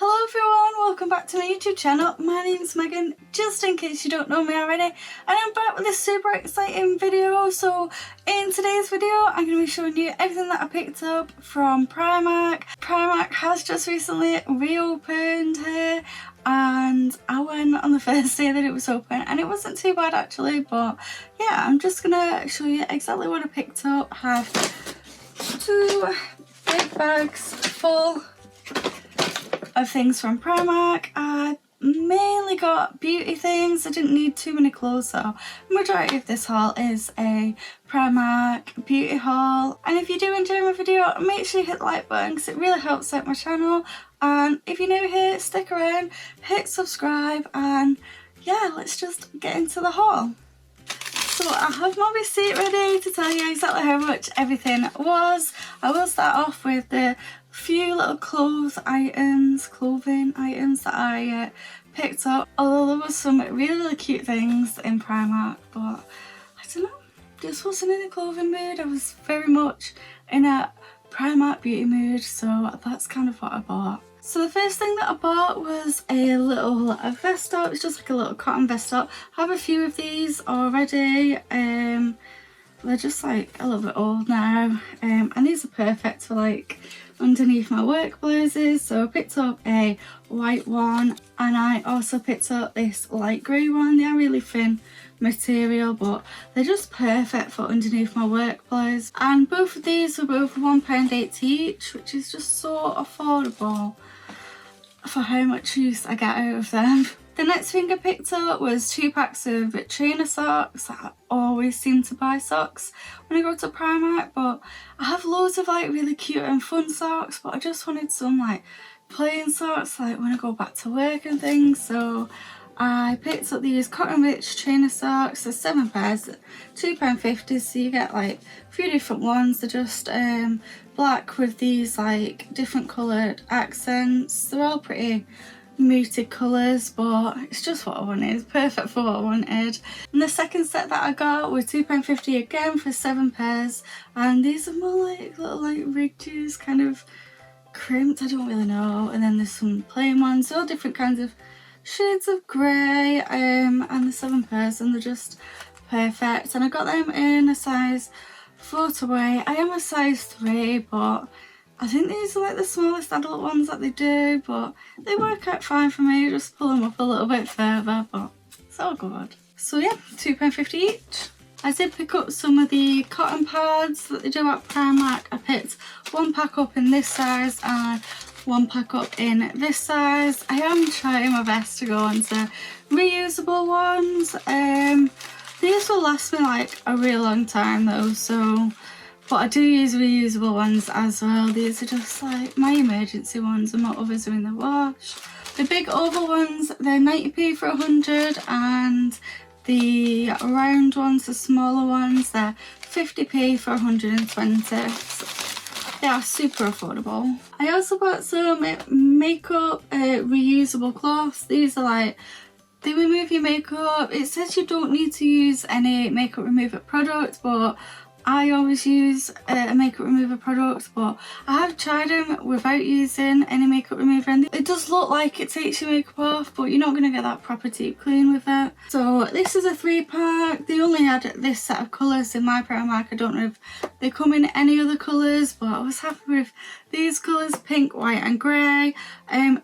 Hello everyone, welcome back to my YouTube channel. My name's Megan, just in case you don't know me already, and I'm back with a super exciting video. So in today's video I'm going to be showing you everything that I picked up from Primark. Primark has just recently reopened here and I went on the first day that it was open and it wasn't too bad actually, but yeah, I'm just going to show you exactly what I picked up. I have two big bags full of things from Primark. I mainly got beauty things. I didn't need too many clothes, so the majority of this haul is a Primark beauty haul. And if you do enjoy my video, make sure you hit the like button because it really helps out my channel. And if you're new here, stick around, hit subscribe, and yeah, let's just get into the haul. So I have my receipt ready to tell you exactly how much everything was. I will start off with the few little clothing items that I picked up. Although there was some really cute things in Primark, but I don't know, just wasn't in a clothing mood. I was very much in a Primark beauty mood, so that's kind of what I bought. So the first thing that I bought was a little vest top. It's just like a little cotton vest top. I have a few of these already. They're just like a little bit old now, and these are perfect for like underneath my work blouses. So I picked up a white one and I also picked up this light grey one. They are really thin material, but they're just perfect for underneath my work blouse. And both of these were both £1.80 each, which is just so affordable for how much use I get out of them. The next thing I picked up was 2 packs of trainer socks. I always seem to buy socks when I go to Primark, but I have loads of like really cute and fun socks, but I just wanted some like plain socks like when I go back to work and things. So I picked up these cotton rich trainer socks. There's 7 pairs, £2.50, so you get like a few different ones. They're just black with these like different coloured accents. They're all pretty muted colours, but it's just what I wanted. It's perfect for what I wanted. And the second set that I got were £2.50 again for 7 pairs, and these are more like little like ridges, kind of crimped, I don't really know. And then there's some plain ones, all different kinds of shades of grey, and the 7 pairs, and they're just perfect. And I got them in a size 4 to weigh. I am a size 3, but I think these are like the smallest adult ones that they do, but they work out fine for me. Just pull them up a little bit further, but it's all good. So yeah, £2.50 each. I did pick up some of the cotton pads that they do at Primark. I picked 1 pack up in this size and 1 pack up in this size. I am trying my best to go on to reusable ones. These will last me like a real long time though, so but I do use reusable ones as well. These are just like my emergency ones and my others are in the wash. The big oval ones, they're 90p for 100, and the round ones, the smaller ones, they're 50p for 120. So they are super affordable. I also bought some makeup reusable cloths. These are like, they remove your makeup. It says you don't need to use any makeup remover product, but I always use a makeup remover product, but I have tried them without using any makeup remover, and it does look like it takes your makeup off, but you're not going to get that proper deep clean with it. So this is a 3 pack. They only had this set of colours in my Primark. I don't know if they come in any other colours, but I was happy with these colours, pink, white and grey.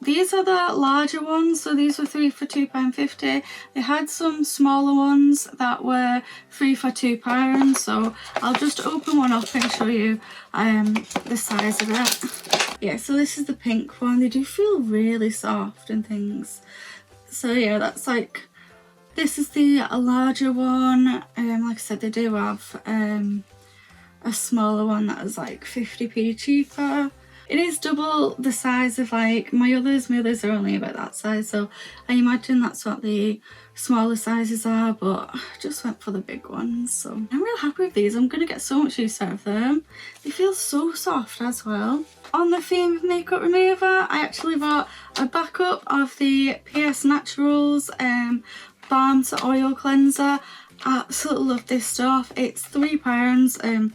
These are the larger ones, so these were 3 for £2.50. They had some smaller ones that were 3 for £2, so I'll just open one up and show you the size of it. Yeah, so this is the pink one. They do feel really soft and things. So yeah, that's like, this is the larger one. Like I said, they do have a smaller one that is like 50p cheaper. It is double the size of like my others. My others are only about that size, so I imagine that's what the smaller sizes are, but I just went for the big ones. So I'm real happy with these. I'm going to get so much use out of them. They feel so soft as well. On the theme of makeup remover, I actually bought a backup of the PS Naturals Balm to Oil Cleanser. I absolutely love this stuff. It's £3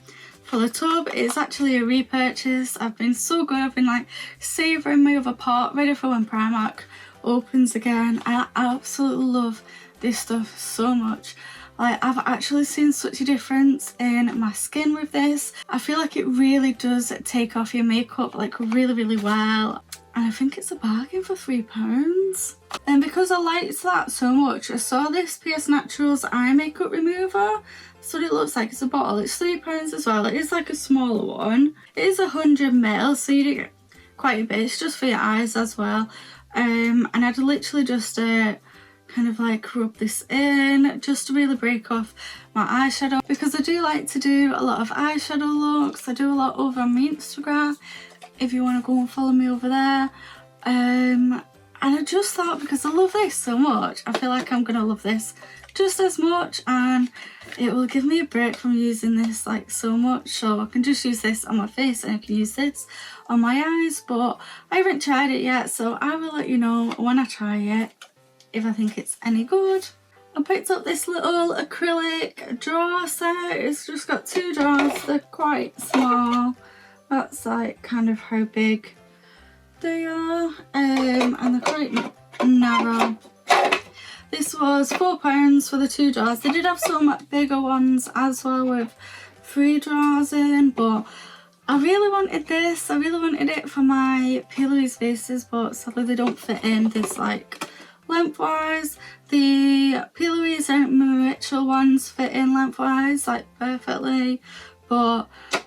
for the tub. It's actually a repurchase. I've been so good. I've been like savouring my other pot, ready for when Primark opens again. I absolutely love this stuff so much. Like, I've actually seen such a difference in my skin with this. I feel like it really does take off your makeup like really well. And I think it's a bargain for £3. And because I liked that so much, I saw this PS Naturals eye makeup remover. That's what it looks like. It's a bottle. It's £3 as well. It is like a smaller one. It is 100ml, so you do get quite a bit. It's just for your eyes as well. And I'd literally just kind of like rub this in just to really break off my eyeshadow, because I do like to do a lot of eyeshadow looks. I do a lot over on my Instagram if you want to go and follow me over there. And I just thought, because I love this so much, I feel like I'm gonna love this just as much, and it will give me a break from using this like so much. So I can just use this on my face and I can use this on my eyes, but I haven't tried it yet, so I will let you know when I try it if I think it's any good. I picked up this little acrylic drawer set. It's just got 2 drawers. They're quite small. That's like kind of how big they are, and they're quite narrow. This was £4 for the 2 drawers. They did have some bigger ones as well with 3 drawers in, but I really wanted this. I really wanted it for my Pilates bases, but sadly they don't fit in this like lengthwise. The Pilates and Mitchell ones fit in lengthwise like perfectly, but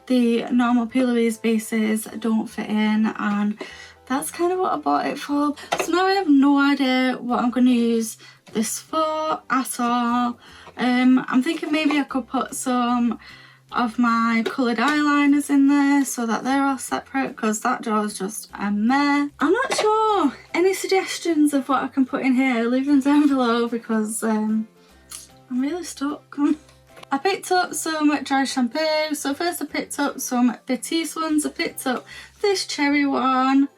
the normal Pilates bases don't fit in, and that's kind of what I bought it for. So now I have no idea what I'm going to use this for at all. I'm thinking maybe I could put some of my coloured eyeliners in there so that they're all separate, because that drawer is just a mess. I'm not sure. Any suggestions of what I can put in here, leave them down below, because I'm really stuck. I picked up some dry shampoo. So first I picked up some Batiste ones. I picked up this cherry one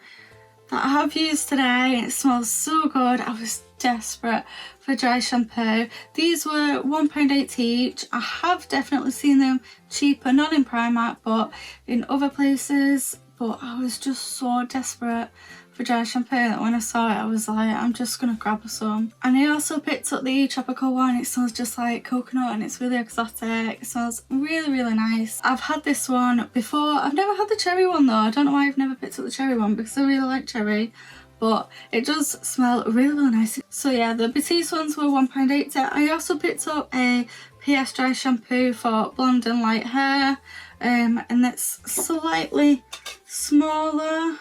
that I have used today. It smells so good. I was desperate for dry shampoo. These were £1.80 each. I have definitely seen them cheaper, not in Primark but in other places, but I was just so desperate for dry shampoo that when I saw it I was like, I'm just gonna grab some. And I also picked up the tropical one. It smells just like coconut and it's really exotic. It smells really nice. I've had this one before. I've never had the cherry one though. I don't know why I've never picked up the cherry one, because I really like cherry, but it does smell really nice. So yeah, the Batiste ones were £1.80. I also picked up a PS dry shampoo for blonde and light hair, and that's slightly smaller.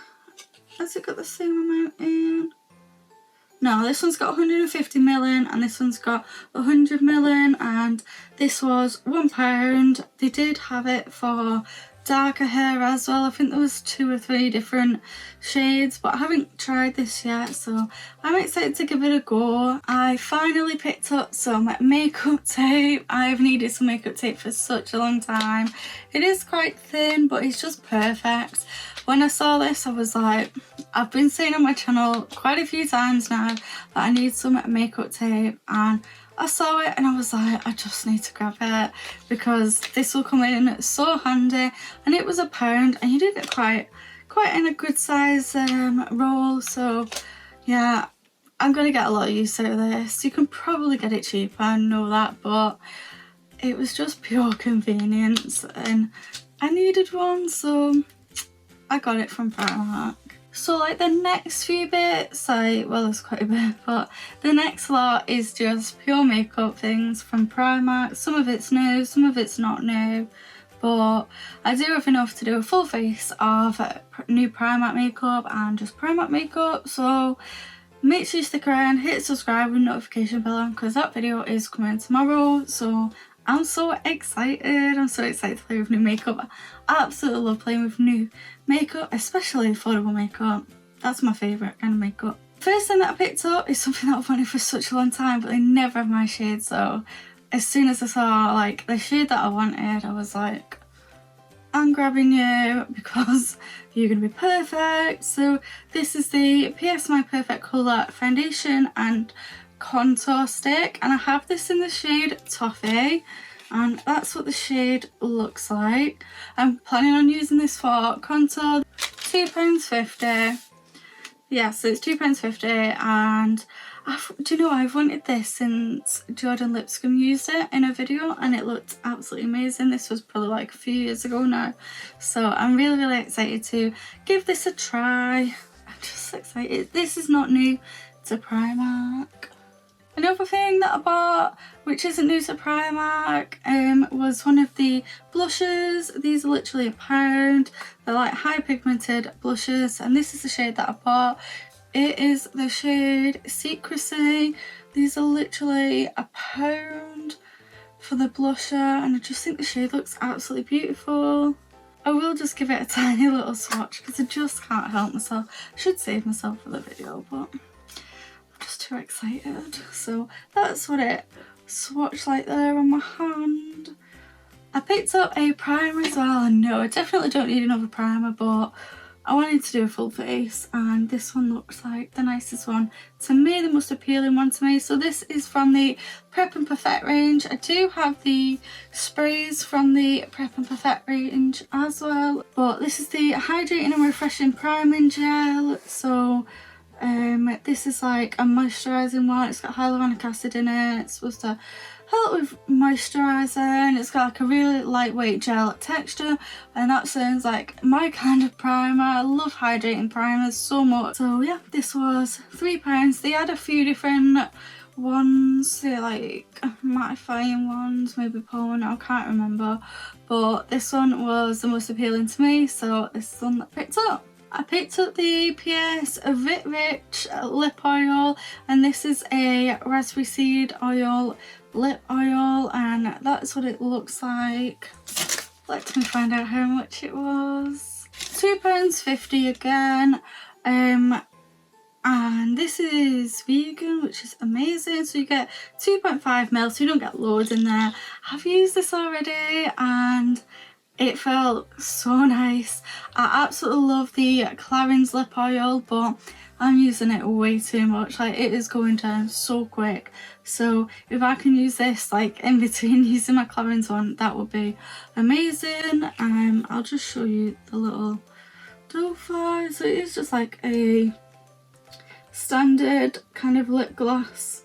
Has it got the same amount in? No, this one's got 150ml in and this one's got 100ml in, and this was £1. They did have it for darker hair as well. I think there was 2 or 3 different shades, but I haven't tried this yet, so I'm excited to give it a go. I finally picked up some makeup tape. I've needed some makeup tape for such a long time. It is quite thin, but it's just perfect. When I saw this, I was like, I've been saying on my channel quite a few times now that I need some makeup tape, and I saw it and I was like, I just need to grab it because this will come in so handy. And it was £1 and you do get quite in a good size roll. So yeah, I'm gonna get a lot of use out of this. You can probably get it cheaper, I know that, but it was just pure convenience and I needed one, so I got it from Primark. So like the next few bits, well there's quite a bit, but the next lot is just pure makeup things from Primark. Some of it's new, some of it's not new, but I do have enough to do a full face of new Primark makeup and just Primark makeup. So make sure you stick around, hit subscribe with notification bell on, because that video is coming tomorrow. So I'm so excited. I'm so excited to play with new makeup. I absolutely love playing with new makeup, especially affordable makeup. That's my favourite kind of makeup. First thing that I picked up is something that I've wanted for such a long time, but they never have my shade. So as soon as I saw like the shade that I wanted, I was like, I'm grabbing you because you're going to be perfect. So this is the PS My Perfect Colour Foundation and Contour Stick, and I have this in the shade Toffee. and that's what the shade looks like. I'm planning on using this for contour. £2.50. Yeah, so it's £2.50, and do you know, I've wanted this since Jordan Lipscomb used it in a video and it looked absolutely amazing. This was probably like a few years ago now, so I'm really excited to give this a try. I'm just excited. This is not new to Primark. Another thing that I bought, which isn't new to Primark, was one of the blushes. These are literally £1. They're like high pigmented blushes, and this is the shade that I bought. It is the shade Secrecy. These are literally £1 for the blusher, and I just think the shade looks absolutely beautiful. I will just give it a tiny little swatch because I just can't help myself. I should save myself for the video, but just too excited. So that's what it swatched like there on my hand. I picked up a primer as well, and no, I definitely don't need another primer, but I wanted to do a full face, and this one looks like the nicest one to me, the most appealing one to me. So this is from the Prep and Perfect range. I do have the sprays from the Prep and Perfect range as well, but this is the Hydrating and Refreshing Priming Gel. So this is like a moisturising one. It's got hyaluronic acid in it. It's supposed to help with moisturising. It's got like a really lightweight gel texture, and that sounds like my kind of primer. I love hydrating primers so much. So yeah, this was £3. They had a few different ones. They're like mattifying ones, maybe Poland, I can't remember, but this one was the most appealing to me, so this is the one that I picked up. I picked up the PS Vit Rich lip oil, and this is a raspberry seed oil lip oil, and that's what it looks like. Let me find out how much it was. £2.50 again, and this is vegan, which is amazing. So you get 2.5ml, so you don't get loads in there. I've used this already and it felt so nice. I absolutely love the Clarins lip oil, but I'm using it way too much. Like, it is going down so quick. So if I can use this like in between using my Clarins one, that would be amazing. I'll just show you the little doe. So it is just like a standard kind of lip gloss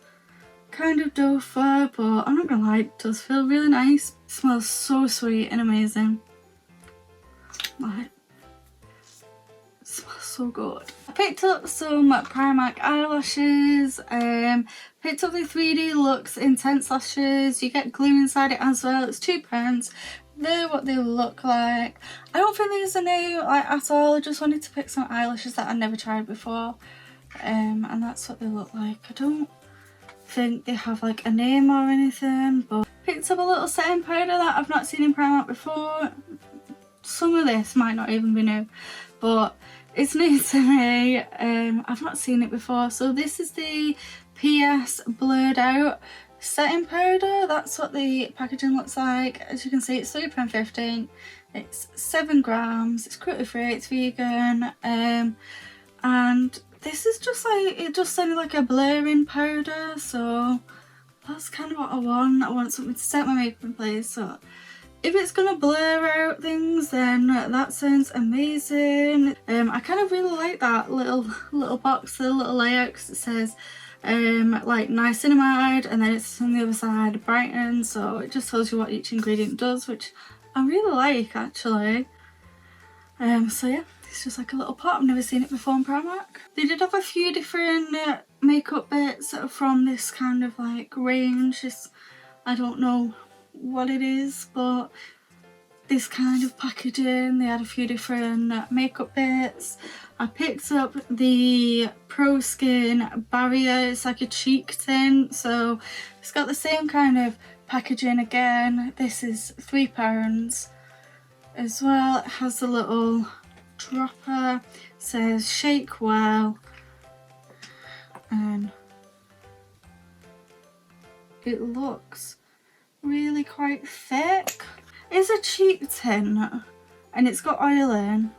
kind of doe, but I'm not gonna lie, it does feel really nice. It smells so sweet and amazing. Like, it smells so good. I picked up some Primark eyelashes. Picked up the 3D Luxe Intense Lashes. You get glue inside it as well. It's £2. They're what they look like. I don't think these are new like at all. I just wanted to pick some eyelashes that I'd never tried before. And that's what they look like. I don't think they have like a name or anything, but picked up a little setting powder that I've not seen in Primark before. Some of this might not even be new, but it's new to me. I've not seen it before. So this is the PS Blurred Out setting powder. That's what the packaging looks like. As you can see, it's £3.15. It's 7 grams. It's cruelty free. It's vegan. And this is just like, it just sounded like a blurring powder, so that's kind of what I want. I want something to set my makeup in place, so if it's gonna blur out things, then that sounds amazing. I kind of really like that little box, the little layout, because it says like niacinamide, and then it's on the other side brighten, so it just tells you what each ingredient does, which I really like actually. So yeah, it's just like a little pot. I've never seen it before in Primark. They did have a few different makeup bits from this kind of like range. I don't know what it is, but this kind of packaging. They had a few different makeup bits. I picked up the Pro Skin Barrier. It's like a cheek tint, so it's got the same kind of packaging again. This is £3 as well. It has a little dropper, says shake well, and it looks really quite thick. It's a cheek tint and it's got oil in.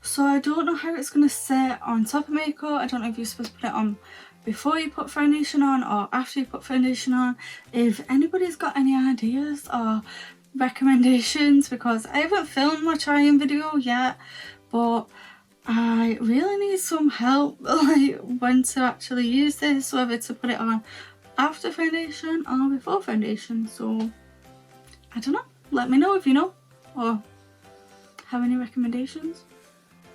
So I don't know how it's going to sit on top of makeup. I don't know if you're supposed to put it on before you put foundation on or after you put foundation on. If anybody's got any ideas or recommendations, because I haven't filmed my try-in video yet, but I really need some help like when to actually use this, whether to put it on after foundation or before foundation. So I don't know, let me know if you know or have any recommendations.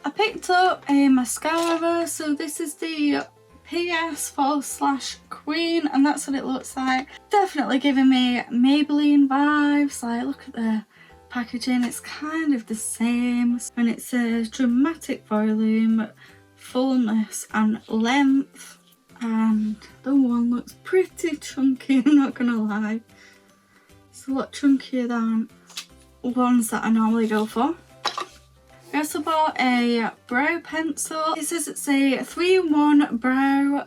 I picked up a mascara, so this is the PS4/Queen, and that's what it looks like. Definitely giving me Maybelline vibes. Like, look at the packaging, it's kind of the same, and it says dramatic volume, fullness and length, and the one looks pretty chunky, I'm not gonna lie. It's a lot chunkier than ones that I normally go for. I also bought a brow pencil. It says it's a 3-in-1 brow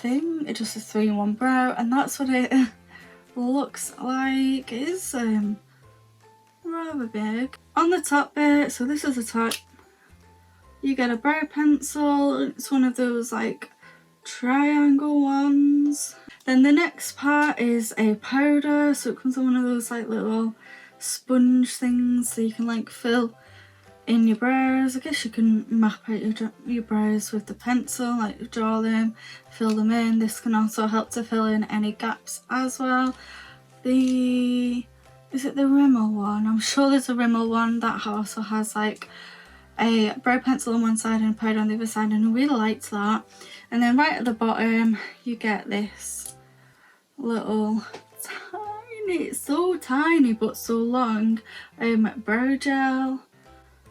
thing. It just says 3-in-1 brow, and that's what it looks like. It is rather big. On the top bit, so this is the top, you get a brow pencil. It's one of those like triangle ones. Then the next part is a powder, so it comes in one of those like little sponge things, so you can like fill in your brows. I guess you can map out your brows with the pencil, like draw them, fill them in. This can also help to fill in any gaps as well. Is it the Rimmel one? I'm sure there's a Rimmel one that also has like a brow pencil on one side and a powder on the other side, and I really liked that. And then right at the bottom you get this little tiny, it's so tiny but so long, brow gel.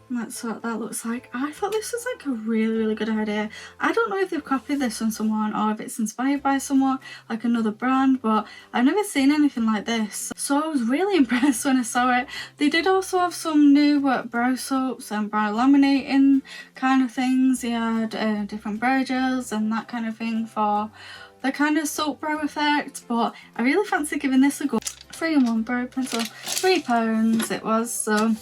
And that's what that looks like. I thought this was like a really good idea. I don't know if they've copied this from someone or if it's inspired by someone, like another brand, but I've never seen anything like this. So I was really impressed when I saw it. They did also have some new brow soaps and brow laminating kind of things. They had different brow gels and that kind of thing for the kind of soap brow effect, but I really fancy giving this a go. 3-in-1 brow pencil, £3 it was, so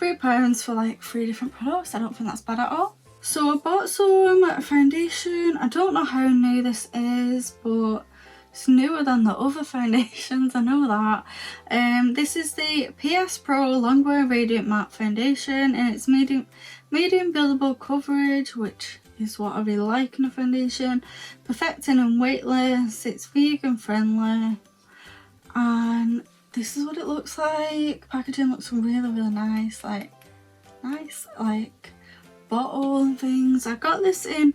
£3 for like 3 different products. I don't think that's bad at all. So I bought some foundation. I don't know how new this is, but it's newer than the other foundations, I know that. This is the PS Pro Longwear Radiant Matte Foundation, and it's medium buildable coverage, which is what I really like in a foundation. Perfecting and weightless. It's vegan friendly, and this is what it looks like. Packaging looks really nice, like bottle and things. I got this in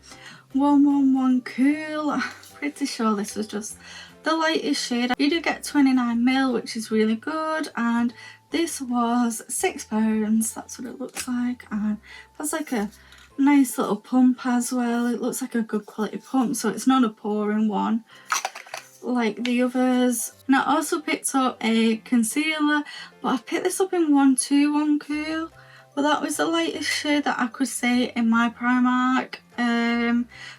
111 Cool. I'm pretty sure this was just the lightest shade. You do get 29ml, which is really good, and this was £6. That's what it looks like, and that's like a nice little pump as well. It looks like a good quality pump, so it's not a pouring one like the others. And I also picked up a concealer, but I picked this up in 121 Cool, but that was the lightest shade that I could say in my Primark.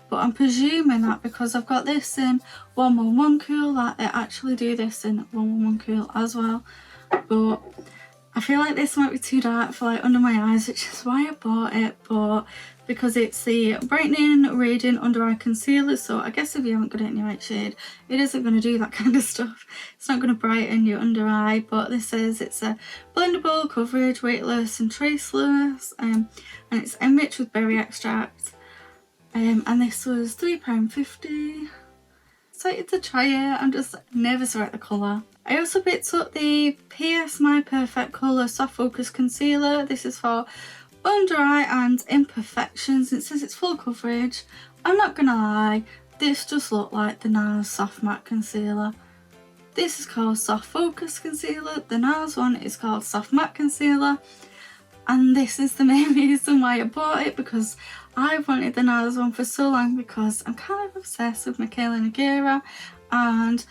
But I'm presuming that because I've got this in 111 Cool that they actually do this in 111 Cool as well. But I feel like this might be too dark for like under my eyes, which is why I bought it, but because it's the Brightening Radiant Under Eye Concealer, so I guess if you haven't got it in your right shade, it isn't going to do that kind of stuff. It's not going to brighten your under eye, but this says it's a blendable coverage, weightless and traceless, and it's enriched with berry extract. And this was £3.50. Excited to try it. I'm just nervous about the colour. I also picked up the PS My Perfect Colour Soft Focus Concealer. This is for under eye and imperfections. It says it's full coverage. I'm not gonna lie, this just looked like the NARS Soft Matte Concealer. This is called Soft Focus Concealer. The NARS one is called Soft Matte Concealer. And this is the main reason why I bought it, because I've wanted the NARS one for so long, because I'm kind of obsessed with Michaela Nogueira, and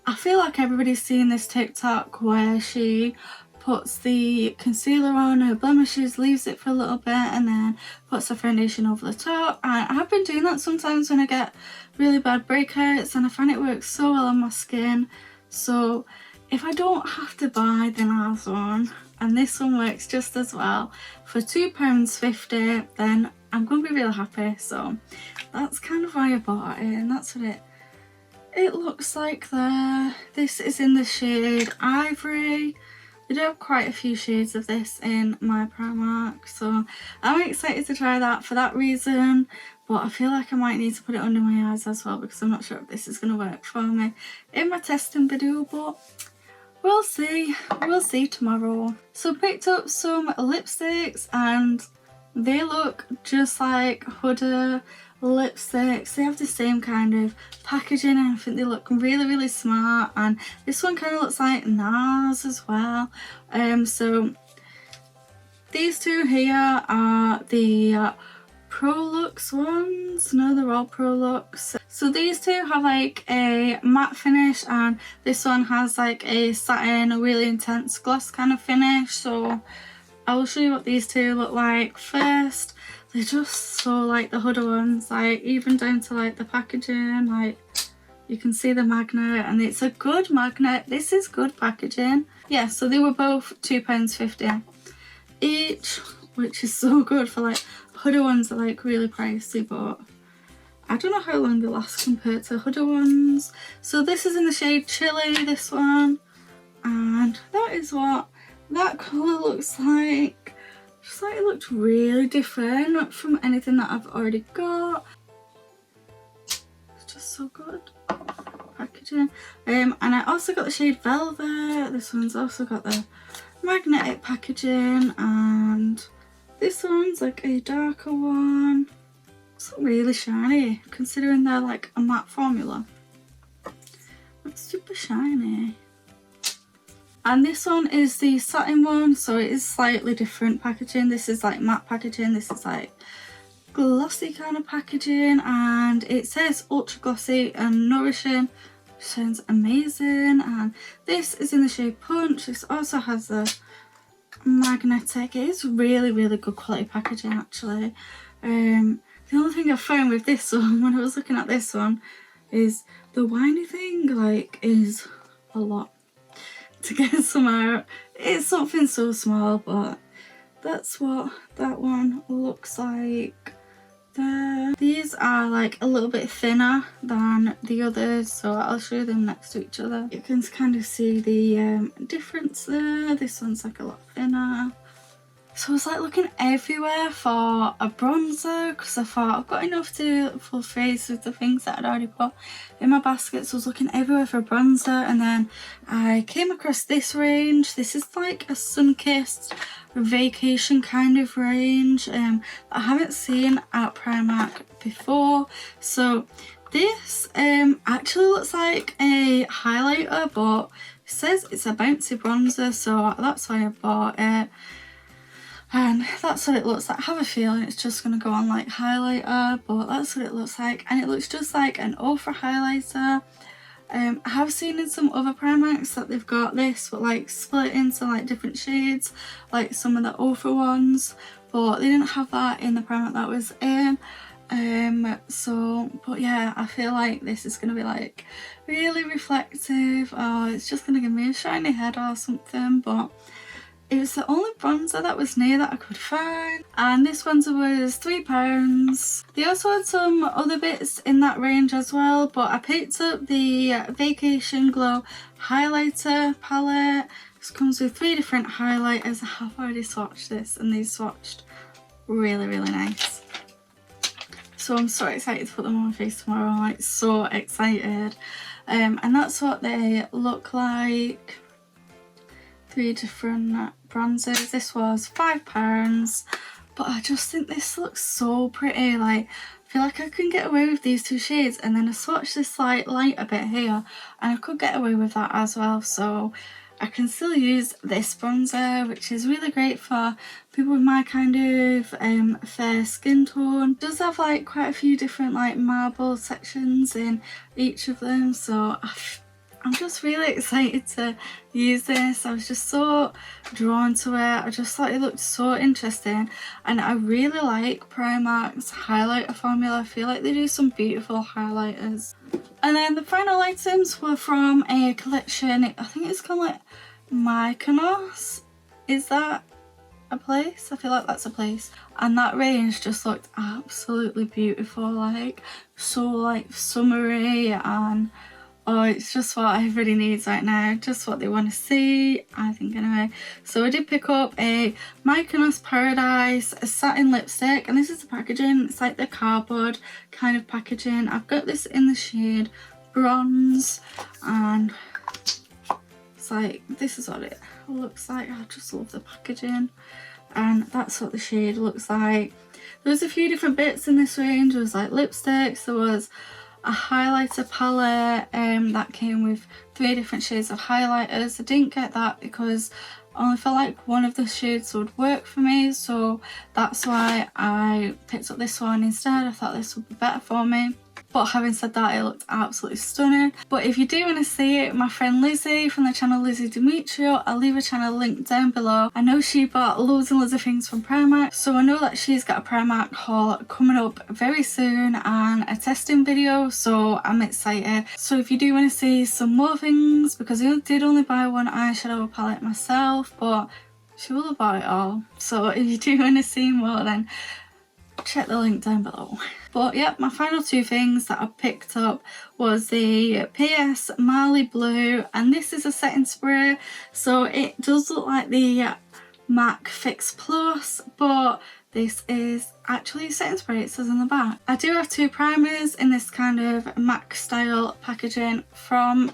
I feel like everybody's seen this TikTok where she puts the concealer on her blemishes, leaves it for a little bit, and then puts the foundation over the top. And I've been doing that sometimes when I get really bad breakouts, and I find it works so well on my skin. So if I don't have to buy the NARS one, and this one works just as well for £2.50, then I'm going to be really happy. So that's kind of why I bought it, and that's what it looks like there. This is in the shade Ivory. They do have quite a few shades of this in my Primark, so I'm excited to try that for that reason. But I feel like I might need to put it under my eyes as well, because I'm not sure if this is going to work for me in my testing video, but we'll see. We'll see tomorrow. So picked up some lipsticks, and they look just like Huda lipsticks. They have the same kind of packaging, and I think they look really, really smart. And this one kind of looks like NARS as well. So these two here are the Prolux ones. No, they're all Prolux. So these two have like a matte finish, and this one has like a satin, a really intense gloss kind of finish. So I will show you what these two look like first. They're just so like the Huda ones, like even down to like the packaging, like you can see the magnet, and it's a good magnet. This is good packaging. Yeah, so they were both £2.50 each, which is so good for like Huda ones are like really pricey, but I don't know how long they last compared to Huda ones. So this is in the shade Chili, this one, and that is what that colour looks like. Just like it looked really different from anything that I've already got. It's just so good packaging. And I also got the shade Velvet. This one's also got the magnetic packaging, and this one's like a darker one. It's really shiny considering they're like a matte formula. It's super shiny. And this one is the satin one, so it is slightly different packaging. This is like matte packaging, this is like glossy kind of packaging, and it says ultra glossy and nourishing. Sounds amazing. And this is in the shade Punch. This also has the magnetic. It is really, really good quality packaging actually. The only thing I found with this one when I was looking at this one is the winey thing like is a lot to get some out. It's something so small, but that's what that one looks like there. These are like a little bit thinner than the others, so I'll show them next to each other. You can kind of see the difference there. This one's like a lot thinner. So I was like looking everywhere for a bronzer, because I thought I've got enough to do a full face with the things that I'd already put in my basket. So I was looking everywhere for a bronzer, and then I came across this range. This is like a sun-kissed vacation kind of range that I haven't seen at Primark before. So this actually looks like a highlighter, but it says it's a bouncy bronzer, so that's why I bought it. And that's what it looks like. I have a feeling it's just going to go on like highlighter, but that's what it looks like. And it looks just like an Ultra highlighter. I have seen in some other Primarks that they've got this, but like split into like different shades, like some of the Ultra ones. But they didn't have that in the Primark that was in. But yeah, I feel like this is going to be like really reflective. Oh, it's just going to give me a shiny head or something, but it was the only bronzer that was near that I could find, and this bronzer was £3. They also had some other bits in that range as well, but I picked up the Vacation Glow highlighter palette. This comes with 3 different highlighters. I have already swatched this, and these swatched really, really nice. So I'm so excited to put them on my face tomorrow. I'm like so excited. And that's what they look like. 3 different bronzers. This was £5, but I just think this looks so pretty. Like, I feel like I can get away with these 2 shades, and then I swatch this like lighter bit here, and I could get away with that as well. So I can still use this bronzer, which is really great for people with my kind of fair skin tone. It does have like quite a few different like marble sections in each of them, so I'm just really excited to use this. I was just so drawn to it. I just thought it looked so interesting, and I really like Primark's highlighter formula. I feel like they do some beautiful highlighters. And then the final items were from a collection, I think it's called like Mykonos. Is that a place? I feel like that's a place. And that range just looked absolutely beautiful, like so like summery, and oh, it's just what everybody needs right now, just what they want to see, I think anyway. So I did pick up a Mykonos Paradise satin lipstick, and this is the packaging. It's like the cardboard kind of packaging. I've got this in the shade Bronze, and it's like, this is what it looks like. I just love the packaging, and that's what the shade looks like. There was a few different bits in this range. There was like lipsticks, there was a highlighter palette that came with 3 different shades of highlighters. I didn't get that because I only felt like one of the shades would work for me, so that's why I picked up this one instead. I thought this would be better for me. But having said that, it looked absolutely stunning. But if you do want to see it, my friend Lizzie from the channel Lizzie Demetrio, I'll leave her channel link down below. I know she bought loads and loads of things from Primark, so I know that she's got a Primark haul coming up very soon and a testing video, so I'm excited. So if you do want to see some more things, because I did only buy one eyeshadow palette myself, but she will have bought it all. So if you do want to see more, then check the link down below. But yeah, my final 2 things that I picked up was the PS Marley Blue, and this is a setting spray, so it does look like the MAC Fix Plus, but this is actually a setting spray, it says on the back. I do have 2 primers in this kind of MAC style packaging from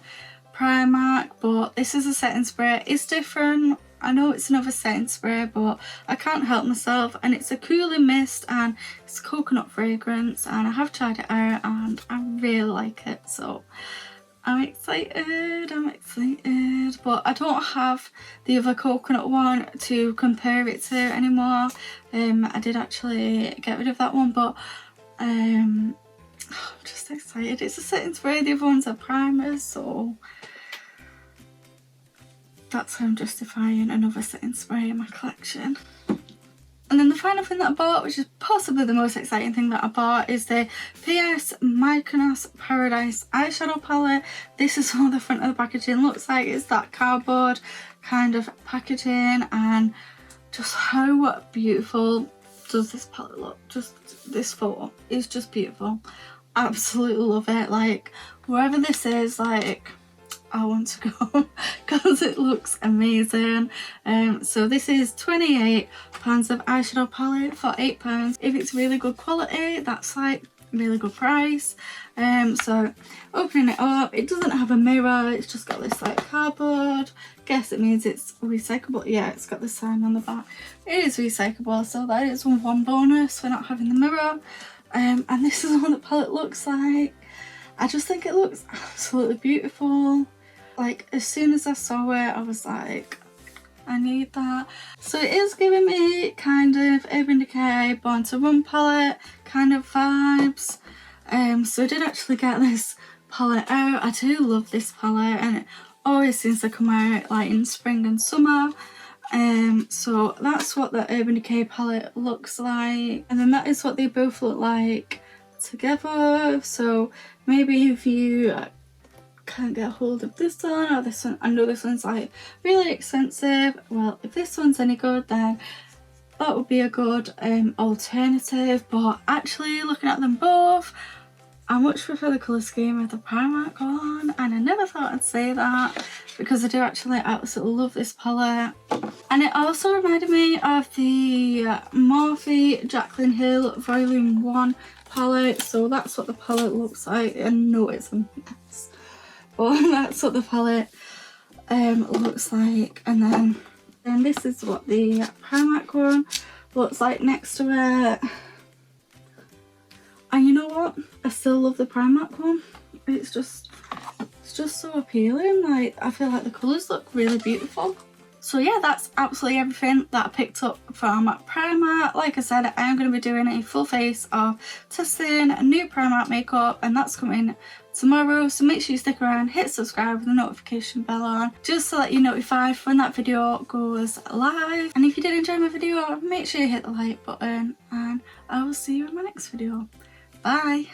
Primark, but this is a setting spray. It's different. I know it's another setting spray, but I can't help myself, and it's a cooling mist and it's coconut fragrance, and I have tried it out and I really like it, so I'm excited, but I don't have the other coconut one to compare it to anymore. I did actually get rid of that one, but I'm just excited. It's a setting spray, the other ones are primers, so that's how I'm justifying another setting spray in my collection. And then the final thing that I bought, which is possibly the most exciting thing that I bought, is the PS Mykonos Paradise eyeshadow palette. This is what the front of the packaging looks like. It's that cardboard kind of packaging, and just how beautiful does this palette look. Just this photo is just beautiful. Absolutely love it. Like, wherever this is, like, I want to go because it looks amazing. So this is £28 of eyeshadow palette for £8. If it's really good quality, that's like really good price. So opening it up, it doesn't have a mirror, it's just got this like cardboard. Guess it means it's recyclable. Yeah, it's got the sign on the back. It is recyclable, so that is one bonus for not having the mirror. And this is what the palette looks like. I just think it looks absolutely beautiful. Like, as soon as I saw it, I was like, I need that. So it is giving me kind of Urban Decay Born to Run palette kind of vibes. So I did actually get this palette out. I do love this palette, and it always seems to come out like in spring and summer. So that's what the Urban Decay palette looks like, and then that is what they both look like together. So maybe if you can't get a hold of this one or this one, I know this one's like really expensive, well, if this one's any good, then that would be a good alternative. But actually, looking at them both, I much prefer the colour scheme of the Primark one, and I never thought I'd say that because I do actually absolutely love this palette. And it also reminded me of the Morphe Jaclyn Hill Volume 1 palette, so that's what the palette looks like. I know it's a mess, but that's what the palette looks like. And then this is what the Primark one looks like next to it. And you know what? I still love the Primark one. It's just so appealing. Like, I feel like the colours look really beautiful. So yeah, that's absolutely everything that I picked up from Primark. Like I said, I am going to be doing a full face of testing new Primark makeup, and that's coming tomorrow. So make sure you stick around, hit subscribe with the notification bell on, just to let you notified when that video goes live. And if you did enjoy my video, make sure you hit the like button, and I will see you in my next video. Bye!